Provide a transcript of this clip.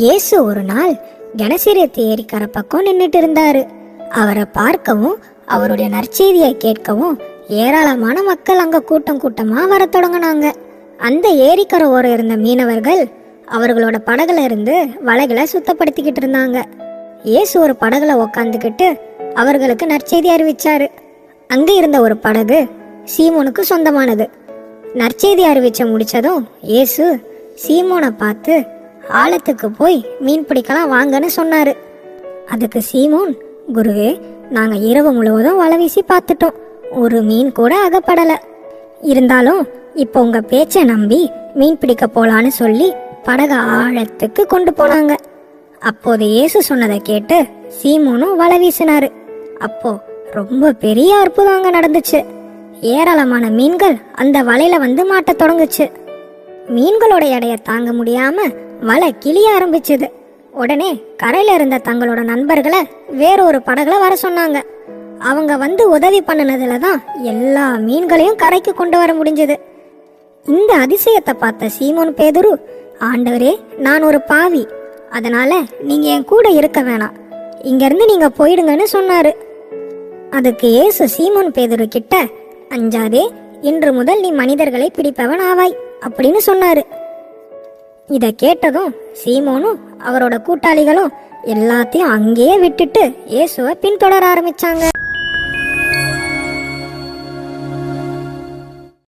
இயேசு ஒரு நாள் கெனசரேத்து ஏரிக்கரை பக்கம் நின்றுட்டு இருந்தாரு. அவரை பார்க்கவும் அவருடைய நற்செய்தியை கேட்கவும் ஏராளமான மக்கள் அங்க கூட்டம் கூட்டமா வர தொடங்கினாங்க. அந்த ஏரிக்கரை ஓரம் இருந்த மீனவர்கள் அவர்களோட படகுல இருந்து வலைகளை சுத்தப்படுத்திக்கிட்டு இருந்தாங்க. இயேசு ஒரு படகுல உக்காந்துக்கிட்டு அவர்களுக்கு நற்செய்தி அறிவிச்சாரு. அங்க இருந்த ஒரு படகு சீமோனுக்கு சொந்தமானது. நற்செய்தி அறிவிச்ச முடிச்சதும் இயேசு சீமோனை பார்த்து ஆழத்துக்கு போய் மீன் பிடிக்கலாம் வாங்கன்னு சொன்னாரு. அதுக்கு சீமோன், குருவே, நாங்க இரவு முழுவதும் வலை வீசி பார்த்துட்டோம், ஒரு மீன் கூட அகப்படல. இருந்தாலும் இப்போ உங்க பேச்சை நம்பி மீன் பிடிக்க போலான்னு சொல்லி படக ஆழத்துக்கு கொண்டு போனாங்க. அப்போது இயேசு சொன்னதை கேட்டு சீமோனும் வலை வீசினாரு. அப்போ ரொம்ப பெரிய அற்புதம் அங்க நடந்துச்சு. ஏராளமான மீன்கள் அந்த வலையில வந்து மாட்ட தொடங்குச்சு. மீன்களோட எடைய தாங்க முடியாம வலை கிளிய ஆரம்பிச்சது. உடனே கரையில இருந்த தங்களோட நண்பர்களை வேறொரு படகுல வர சொன்னாங்க. அவங்க வந்து உதவி பண்ணினதுல தான் எல்லா மீன்களையும் கரைக்கு கொண்டு வர முடிஞ்சது. இந்த அதிசயத்தை பார்த்த சீமோன் பேதுரு, ஆண்டவரே, நான் ஒரு பாவி, அதனால நீங்க என் கூட இருக்க வேணாம், இங்க இருந்து நீங்க போயிடுங்கன்னு சொன்னாரு. அதுக்கு இயேசு சீமோன் பேதுரு கிட்ட, அஞ்சாதே, இன்று முதல் நீ மனிதர்களை பிடிப்பவன் ஆவாய் அப்படின்னு சொன்னாரு. இத கேட்டதும் சீமோனும் அவரோட கூட்டாளிகளும் எல்லாத்தையும் அங்கேயே விட்டுட்டு இயேசுவை பின்தொடர ஆரம்பிச்சாங்க.